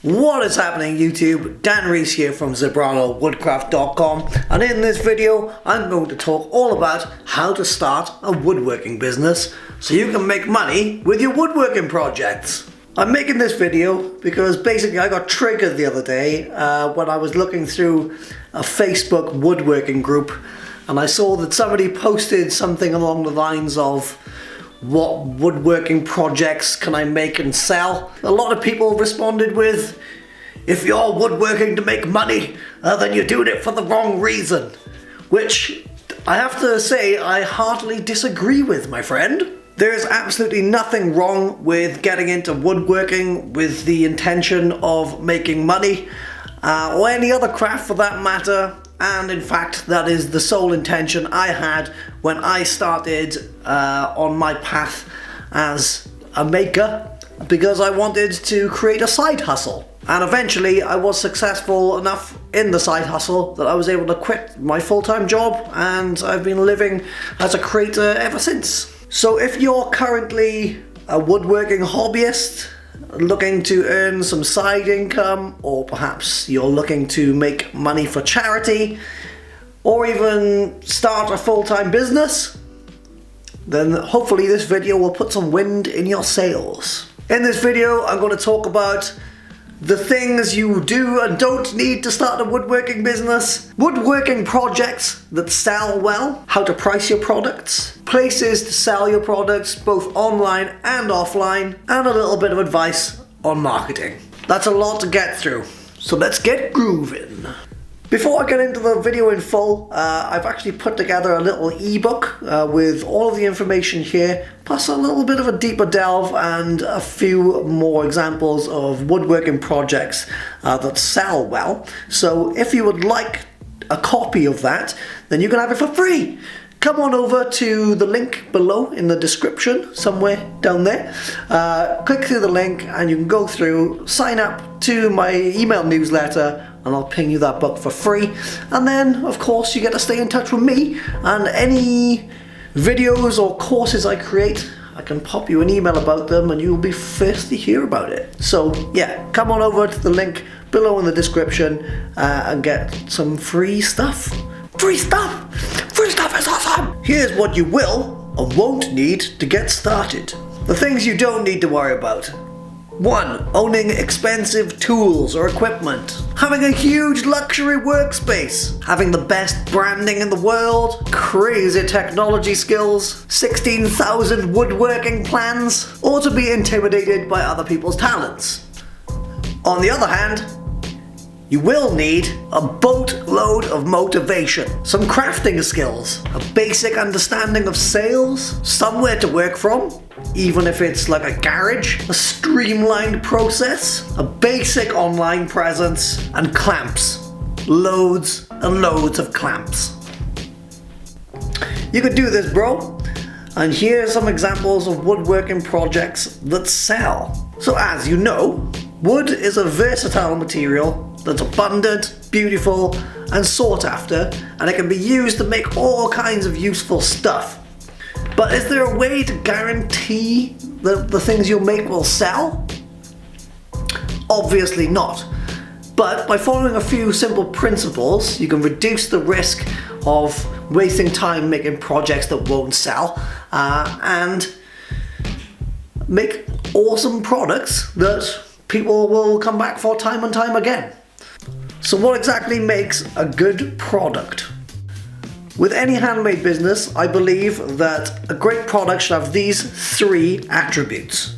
What is happening YouTube? Dan Reese here from ZebranoWoodcraft.com, and in this video I'm going to talk all about how to start a woodworking business so you can make money with your woodworking projects. I'm making this video because basically I got triggered the other day when I was looking through a Facebook woodworking group, and I saw that somebody posted something along the lines of, what woodworking projects can I make and sell? A lot of people responded with, if you're woodworking to make money, then you're doing it for the wrong reason. Which I have to say I heartily disagree with, my friend. There's absolutely nothing wrong with getting into woodworking with the intention of making money, or any other craft for that matter. And in fact, that is the sole intention I had when I started on my path as a maker, because I wanted to create a side hustle. And eventually I was successful enough in the side hustle that I was able to quit my full-time job, and I've been living as a creator ever since. So if you're currently a woodworking hobbyist, looking to earn some side income, or perhaps you're looking to make money for charity, or even start a full-time business, then hopefully this video will put some wind in your sails. In this video I'm going to talk about the things you do and don't need to start a woodworking business, woodworking projects that sell well, how to price your products, places to sell your products both online and offline, and a little bit of advice on marketing. That's a lot to get through, so let's get grooving. Before I get into the video in full, I've actually put together a little ebook with all of the information here, plus a little bit of a deeper delve and a few more examples of woodworking projects that sell well. So if you would like a copy of that, then you can have it for free. Come on over to the link below in the description, somewhere down there. Click through the link and you can go through, sign up to my email newsletter, and I'll ping you that book for free. And then, of course, you get to stay in touch with me, and any videos or courses I create, I can pop you an email about them and you'll be first to hear about it. So yeah, come on over to the link below in the description and get some free stuff. Free stuff! Free stuff is awesome! Here's what you will or won't need to get started. The things you don't need to worry about. 1. Owning expensive tools or equipment. Having a huge luxury workspace. Having the best branding in the world. Crazy technology skills. 16,000 woodworking plans. Or to be intimidated by other people's talents. On the other hand, you will need a boatload of motivation, some crafting skills, a basic understanding of sales, somewhere to work from, even if it's like a garage, a streamlined process, a basic online presence, and clamps. Loads and loads of clamps. You could do this, bro. And here are some examples of woodworking projects that sell. So as you know, wood is a versatile material that's abundant, beautiful, and sought after, and it can be used to make all kinds of useful stuff. But is there a way to guarantee that the things you'll make will sell? Obviously not. But by following a few simple principles, you can reduce the risk of wasting time making projects that won't sell, and make awesome products that people will come back for time and time again. So what exactly makes a good product? With any handmade business, I believe that a great product should have these 3 attributes.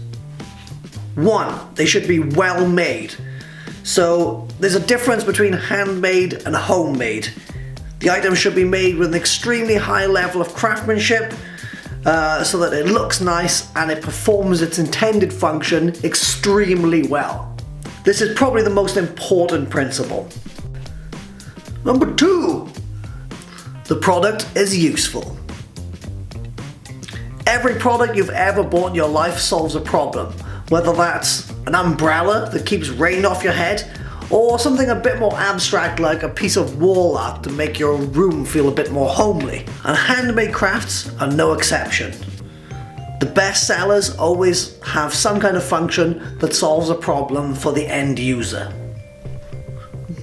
1, they should be well made. So there's a difference between handmade and homemade. The item should be made with an extremely high level of craftsmanship, so that it looks nice and it performs its intended function extremely well. This is probably the most important principle. Number 2, the product is useful. Every product you've ever bought in your life solves a problem, whether that's an umbrella that keeps rain off your head, or something a bit more abstract like a piece of wall art to make your room feel a bit more homely. And handmade crafts are no exception. The The best sellers always have some kind of function that solves a problem for the end user.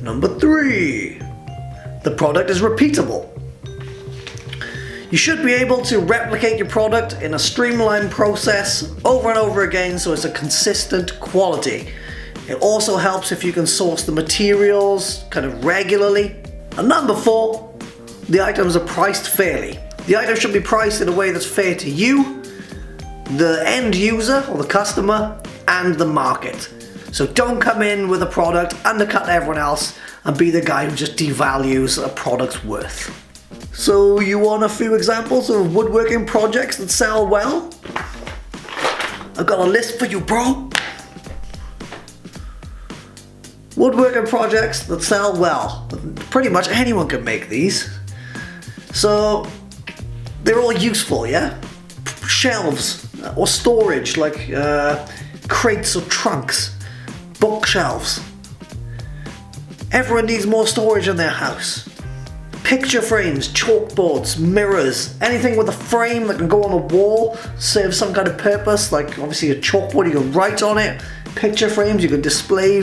Number 3, the product is repeatable. You should be able to replicate your product in a streamlined process over and over again so it's a consistent quality. It also helps if you can source the materials kind of regularly. And number 4, the items are priced fairly. The item should be priced in a way that's fair to you, the end user or the customer, and the market. So don't come in with a product, undercut everyone else, and be the guy who just devalues a product's worth. So you want a few examples of woodworking projects that sell well? I've got a list for you, bro. Woodworking projects that sell well. Pretty much anyone can make these. So they're all useful, yeah? Shelves or storage like crates or trunks. Bookshelves. Everyone needs more storage in their house. Picture frames, chalkboards, mirrors, anything with a frame that can go on a wall, serve some kind of purpose, like obviously a chalkboard you can write on it. Picture frames, you can display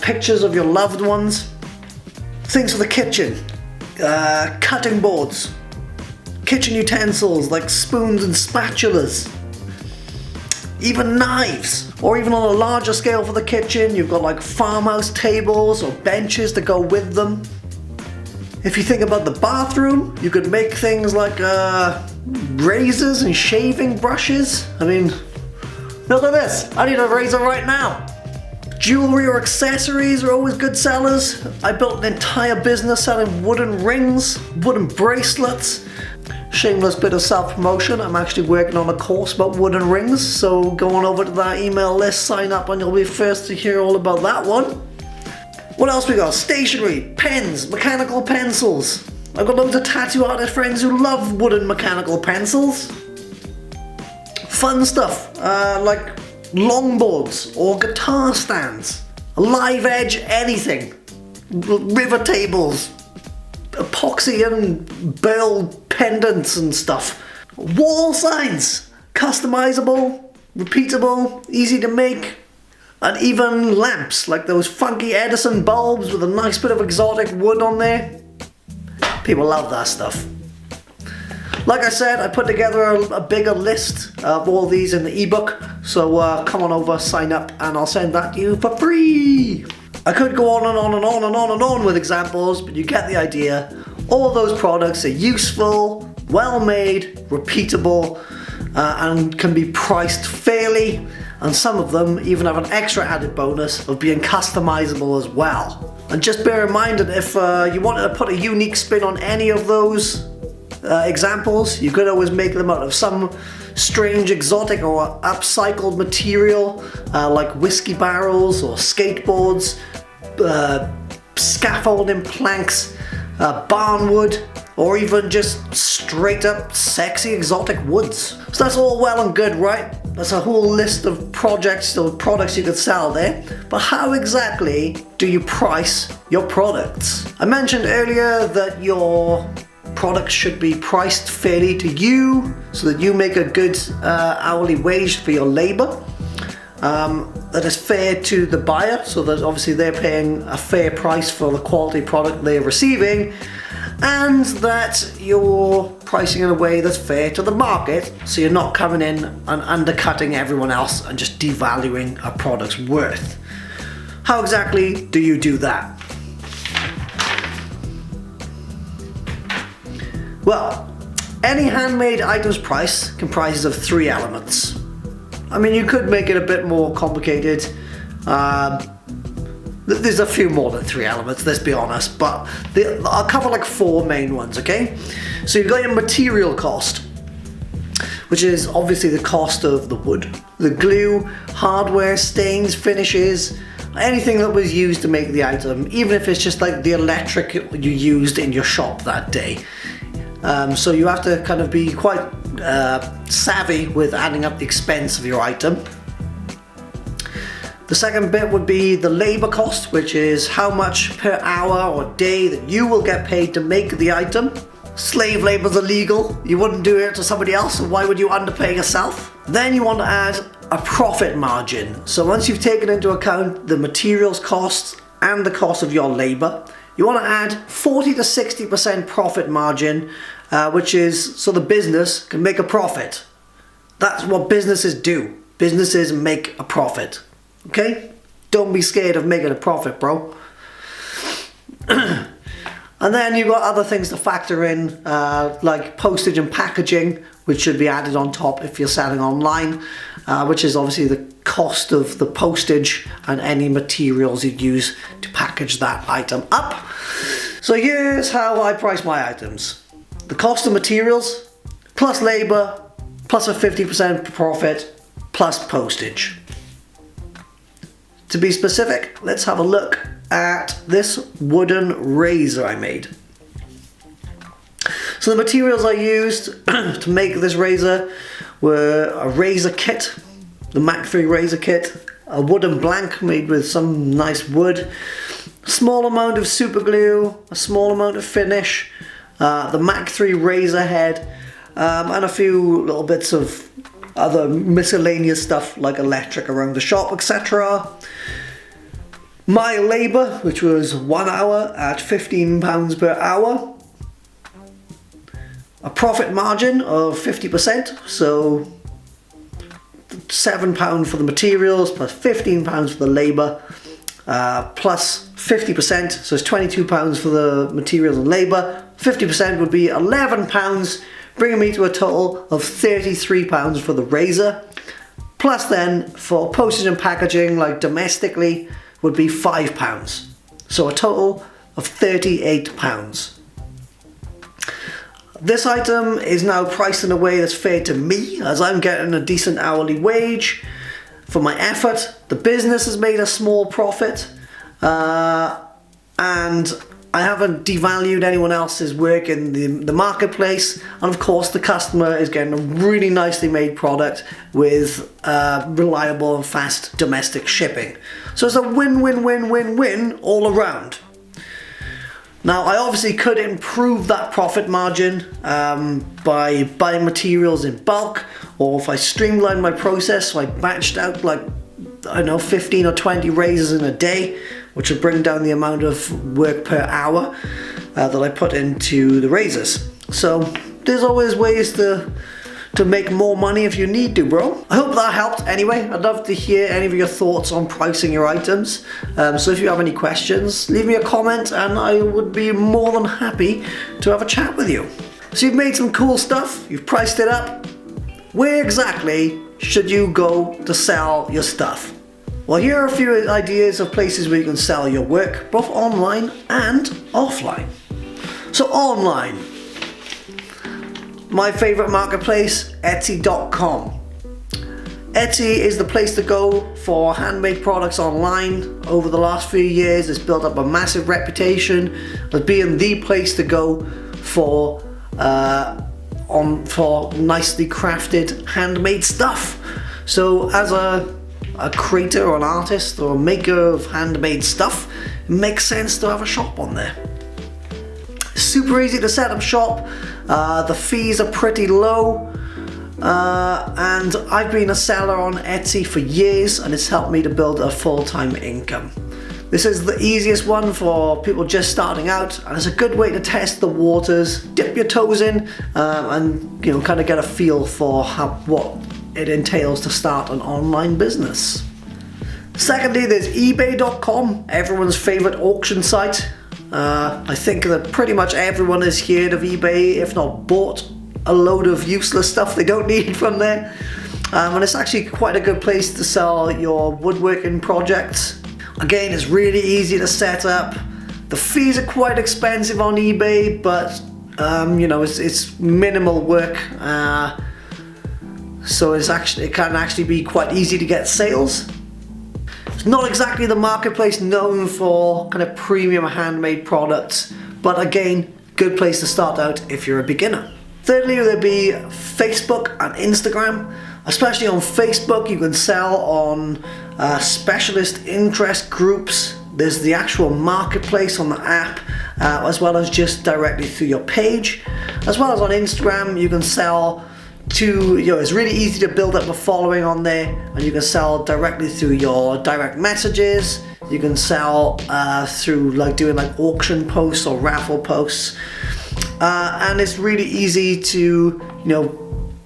pictures of your loved ones. Things for the kitchen, cutting boards, kitchen utensils like spoons and spatulas. Even knives, or even on a larger scale for the kitchen, you've got like farmhouse tables or benches to go with them. If you think about the bathroom, you could make things like razors and shaving brushes. I mean, look at this, I need a razor right now. Jewelry or accessories are always good sellers. I built an entire business selling wooden rings, wooden bracelets. Shameless bit of self-promotion, I'm actually working on a course about wooden rings, so go on over to that email list, sign up, and you'll be first to hear all about that one. What else we got? Stationery, pens, mechanical pencils. I've got loads of tattoo artist friends who love wooden mechanical pencils. Fun stuff, like longboards or guitar stands, live edge anything, river tables, epoxy and burl pendants and stuff. Wall signs, customizable, repeatable, easy to make. And even lamps, like those funky Edison bulbs with a nice bit of exotic wood on there. People love that stuff. Like I said, I put together a bigger list of all these in the ebook, so come on over, sign up, and I'll send that to you for free. I could go on and on and on and on and on with examples, but you get the idea. All those products are useful, well made, repeatable, and can be priced fairly, and some of them even have an extra added bonus of being customizable as well. And just bear in mind that if you wanted to put a unique spin on any of those examples, you could always make them out of some strange exotic or upcycled material like whiskey barrels or skateboards, scaffolding planks, barnwood, or even just straight up sexy exotic woods. So that's all well and good, right? That's a whole list of projects or products you could sell there. But how exactly do you price your products? I mentioned earlier that your products should be priced fairly to you so that you make a good hourly wage for your labor. That is fair to the buyer, so that obviously they're paying a fair price for the quality product they're receiving, and that you're pricing in a way that's fair to the market, so you're not coming in and undercutting everyone else and just devaluing a product's worth. How exactly do you do that? Well, any handmade item's price comprises of 3 elements. I mean, you could make it a bit more complicated. There's a few more than 3 elements, let's be honest, but I'll cover like 4 main ones, okay? So you've got your material cost, which is obviously the cost of the wood, the glue, hardware, stains, finishes, anything that was used to make the item, even if it's just like the electric you used in your shop that day. So you have to kind of be quite savvy with adding up the expense of your item. The second bit would be the labor cost, which is how much per hour or day that you will get paid to make the item. slave labor is illegal. You wouldn't do it to somebody else, so why would you underpay yourself? Then you want to add a profit margin. So once you've taken into account the materials costs and the cost of your labor, you want to add 40 to 60% profit margin, which is so the business can make a profit. That's what businesses do. Businesses make a profit. Okay? Don't be scared of making a profit, bro. And then you've got other things to factor in, like postage and packaging, which should be added on top if you're selling online, which is obviously the cost of the postage and any materials you'd use to package that item up. So here's how I price my items. The cost of materials, plus labor, plus a 50% profit, plus postage. To be specific, let's have a look at this wooden razor I made. So the materials I used to make this razor were a razor kit, the Mach 3 razor kit, a wooden blank made with some nice wood, a small amount of super glue, a small amount of finish, the Mach 3 razor head, and a few little bits of other miscellaneous stuff like electric around the shop, etc. My labor, which was 1 hour at £15 per hour. A profit margin of 50%, so £7 for the materials plus £15 for the labor, plus 50%, so it's £22 for the materials and labor. 50% would be £11, bringing me to a total of £33 for the razor. Plus then for postage and packaging, like domestically, would be £5. So a total of £38. This item is now priced in a way that's fair to me, as I'm getting a decent hourly wage for my effort. The business has made a small profit, and I haven't devalued anyone else's work in the marketplace, and of course the customer is getting a really nicely made product with reliable and fast domestic shipping. So it's a win-win-win-win-win all around. Now I obviously could improve that profit margin by buying materials in bulk, or if I streamlined my process, so I batched out like, I don't know, 15 or 20 razors in a day, which would bring down the amount of work per hour that I put into the razors. So there's always ways to make more money if you need to, bro. I hope that helped anyway. I'd love to hear any of your thoughts on pricing your items. So if you have any questions, leave me a comment and I would be more than happy to have a chat with you. So you've made some cool stuff, you've priced it up. Where exactly should you go to sell your stuff? Well, here are a few ideas of places where you can sell your work, both online and offline. So online, my favorite marketplace, Etsy.com. Etsy is the place to go for handmade products online. Over the last few years, it's built up a massive reputation as being the place to go for nicely crafted handmade stuff. So as a creator or an artist or a maker of handmade stuff, it makes sense to have a shop on there. Super easy to set up shop, the fees are pretty low, and I've been a seller on Etsy for years and it's helped me to build a full-time income. This is the easiest one for people just starting out, and it's a good way to test the waters, dip your toes in, and kind of get a feel for what it entails to start an online business. Secondly, there's eBay.com, everyone's favorite auction site. I think that pretty much everyone has heard of eBay, if not bought a load of useless stuff they don't need from there. And it's actually quite a good place to sell your woodworking projects. Again, it's really easy to set up. The fees are quite expensive on eBay, but it's minimal work. So it can actually be quite easy to get sales. It's not exactly the marketplace known for kind of premium handmade products, but again, good place to start out if you're a beginner. Thirdly, there'd be Facebook and Instagram. Especially on Facebook, you can sell on specialist interest groups. There's the actual marketplace on the app, as well as just directly through your page. As well as on Instagram, you can sell to, it's really easy to build up a following on there, and you can sell directly through your direct messages. You can sell through doing auction posts or raffle posts, and it's really easy to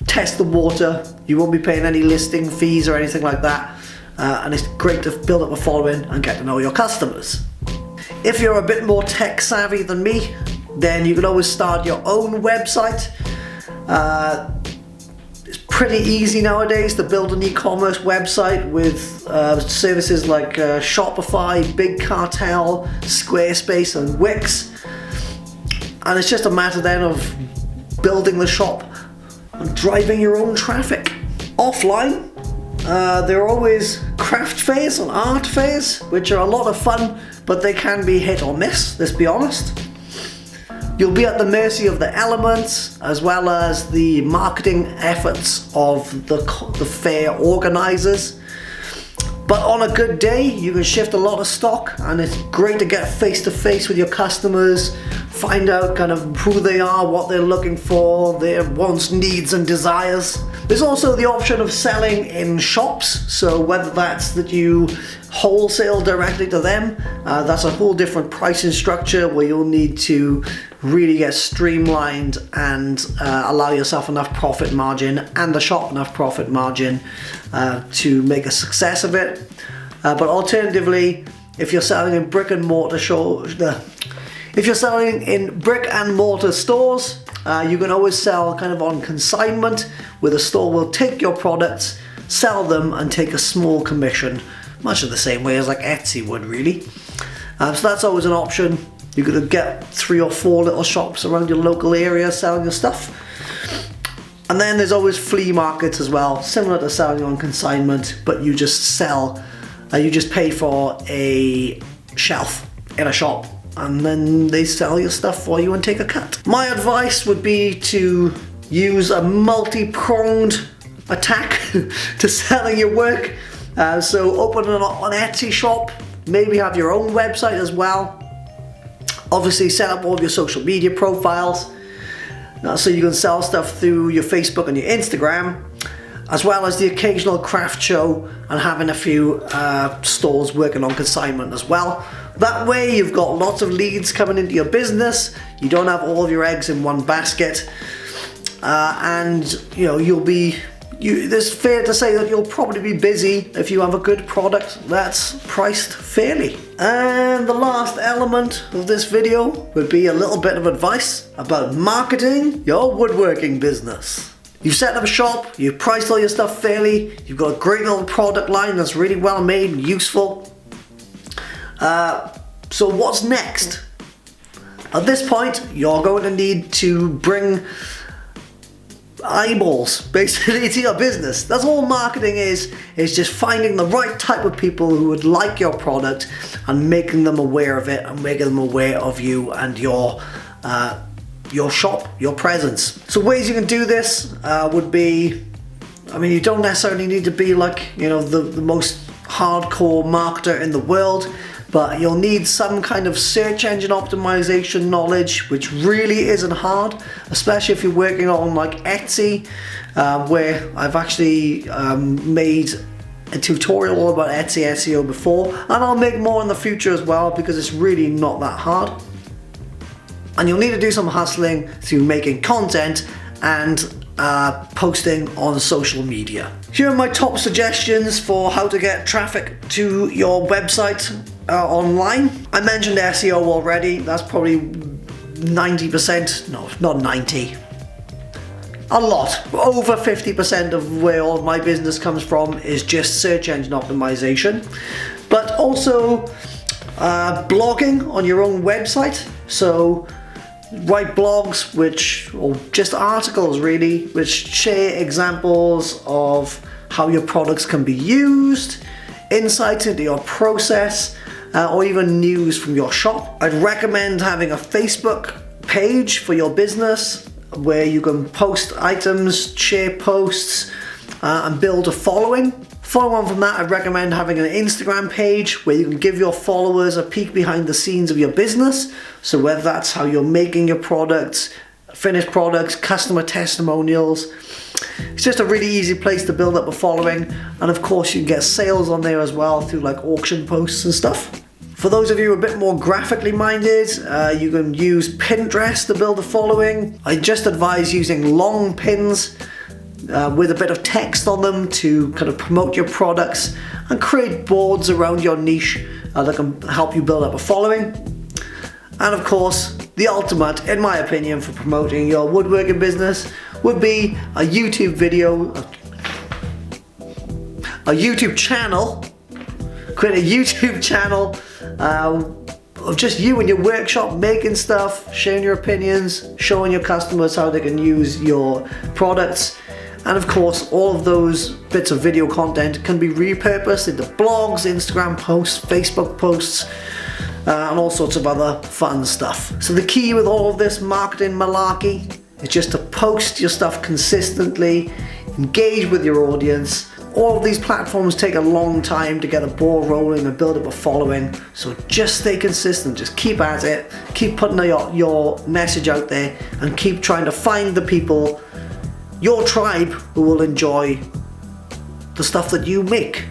test the water. You won't be paying any listing fees or anything like that, and it's great to build up a following and get to know your customers. If you're a bit more tech savvy than me, then you can always start your own website. It's pretty easy nowadays to build an e-commerce website with services like Shopify, Big Cartel, Squarespace and Wix. And it's just a matter then of building the shop and driving your own traffic. Offline, there are always craft fairs and art fairs, which are a lot of fun, but they can be hit or miss, let's be honest. You'll be at the mercy of the elements as well as the marketing efforts of the fair organizers. But on a good day, you can shift a lot of stock, and it's great to get face to face with your customers, find out kind of who they are, what they're looking for, their wants, needs and desires. There's also the option of selling in shops, so whether that's that you wholesale directly to them, that's a whole different pricing structure where you'll need to really get streamlined and allow yourself enough profit margin and the shop enough profit margin to make a success of it. But alternatively, if you're selling in brick and mortar stores, you can always sell kind of on consignment, where the store will take your products, sell them and take a small commission, much of the same way as Etsy would really. So that's always an option. You could get 3 or 4 little shops around your local area selling your stuff. And then there's always flea markets as well, similar to selling on consignment, but you just sell, you just pay for a shelf in a shop, and then they sell your stuff for you and take a cut. My advice would be to use a multi-pronged attack to selling your work. So open an Etsy shop, maybe have your own website as well. Obviously set up all of your social media profiles so you can sell stuff through your Facebook and your Instagram, as well as the occasional craft show and having a few stores working on consignment as well. That way you've got lots of leads coming into your business, you don't have all of your eggs in one basket, and it's fair to say that you'll probably be busy if you have a good product that's priced fairly. And the last element of this video would be a little bit of advice about marketing your woodworking business. You've set up a shop, you've priced all your stuff fairly, you've got a great little product line that's really well made and useful. So what's next? At this point, you're going to need to bring eyeballs basically to your business. That's all marketing is just finding the right type of people who would like your product and making them aware of it and making them aware of you and your shop, your presence. So ways you can do this would be, you don't necessarily need to be the most hardcore marketer in the world, but you'll need some kind of search engine optimization knowledge, which really isn't hard, especially if you're working on Etsy, where I've actually made a tutorial all about Etsy SEO before, and I'll make more in the future as well, because it's really not that hard. And you'll need to do some hustling through making content and posting on social media. Here are my top suggestions for how to get traffic to your website online. I mentioned SEO already. That's probably 90%, no, not 90. A lot, over 50% of where all of my business comes from is just search engine optimization. But also blogging on your own website. So write blogs or just articles really, which share examples of how your products can be used, insights into your process, or even news from your shop. I'd recommend having a Facebook page for your business where you can post items, share posts, and build a following. Follow on from that, I'd recommend having an Instagram page where you can give your followers a peek behind the scenes of your business. So whether that's how you're making your products, finished products, customer testimonials. It's just a really easy place to build up a following, and of course you can get sales on there as well through like auction posts and stuff. For those of you a bit more graphically minded, you can use Pinterest to build a following. I just advise using long pins with a bit of text on them to kind of promote your products and create boards around your niche that can help you build up a following. And of course, the ultimate, in my opinion, for promoting your woodworking business would be a YouTube video, a YouTube channel. Create a YouTube channel of just you in your workshop making stuff, sharing your opinions, showing your customers how they can use your products. And of course, all of those bits of video content can be repurposed into blogs, Instagram posts, Facebook posts, and all sorts of other fun stuff. So the key with all of this marketing malarkey is just to post your stuff consistently, engage with your audience. All of these platforms take a long time to get a ball rolling and build up a following, so just stay consistent, just keep at it, keep putting your message out there, and keep trying to find the people, your tribe, who will enjoy the stuff that you make.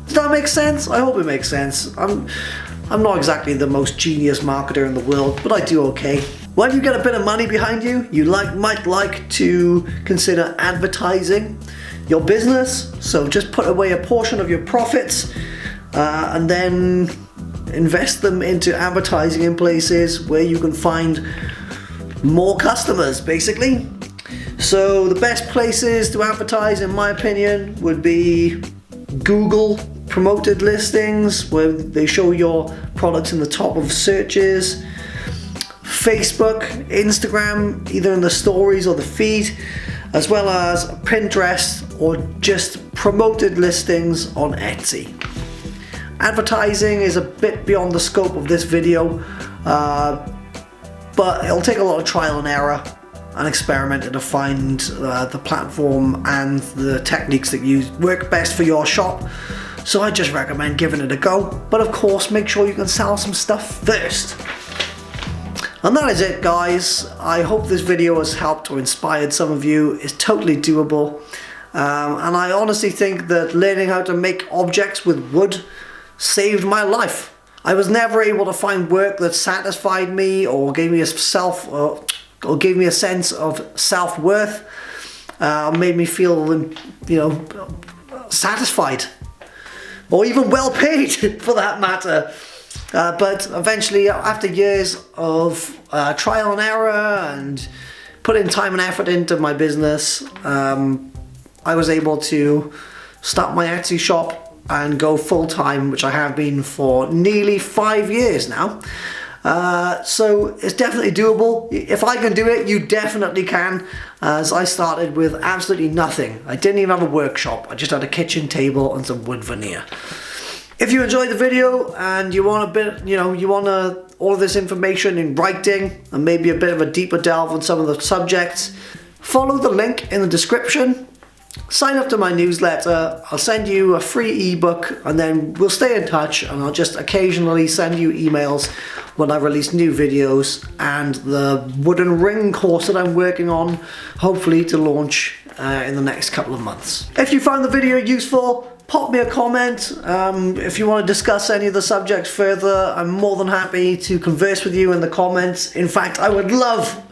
Does that make sense? I hope it makes sense. I'm not exactly the most genius marketer in the world, but I do okay. When you get a bit of money behind you, you might like to consider advertising your business. So just put away a portion of your profits and then invest them into advertising in places where you can find more customers, basically. So the best places to advertise, in my opinion, would be Google promoted listings, where they show your products in the top of searches, Facebook, Instagram, either in the stories or the feed, as well as Pinterest, or just promoted listings on Etsy. Advertising is a bit beyond the scope of this video, but it'll take a lot of trial and error and experimenting to find the platform and the techniques that work best for your shop. So I just recommend giving it a go, but of course make sure you can sell some stuff first. And that is it, guys. I hope this video has helped or inspired some of you. It's totally doable, and I honestly think that learning how to make objects with wood saved my life. I was never able to find work that satisfied me or gave me or gave me a sense of self-worth, made me feel, satisfied, or even well paid for that matter. But eventually, after years of trial and error and putting time and effort into my business, I was able to start my Etsy shop and go full-time, which I have been for nearly 5 years now. So it's definitely doable. If I can do it, you definitely can, as I started with absolutely nothing. I didn't even have a workshop. I just had a kitchen table and some wood veneer. If you enjoyed the video and you want a bit, you want all of this information in writing and maybe a bit of a deeper delve on some of the subjects, follow the link in the description. Sign up to my newsletter. I'll send you a free ebook, and then we'll stay in touch, and I'll just occasionally send you emails when I release new videos and the wooden ring course that I'm working on, hopefully to launch in the next couple of months. If you found the video useful, pop me a comment. If you want to discuss any of the subjects further, I'm more than happy to converse with you in the comments. In fact, I would love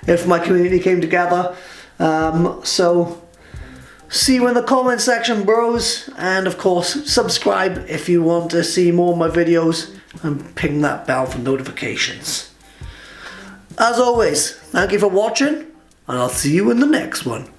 if my community came together. So see you in the comment section, bros, and of course subscribe if you want to see more of my videos, and ping that bell for notifications. As always, thank you for watching, and I'll see you in the next one.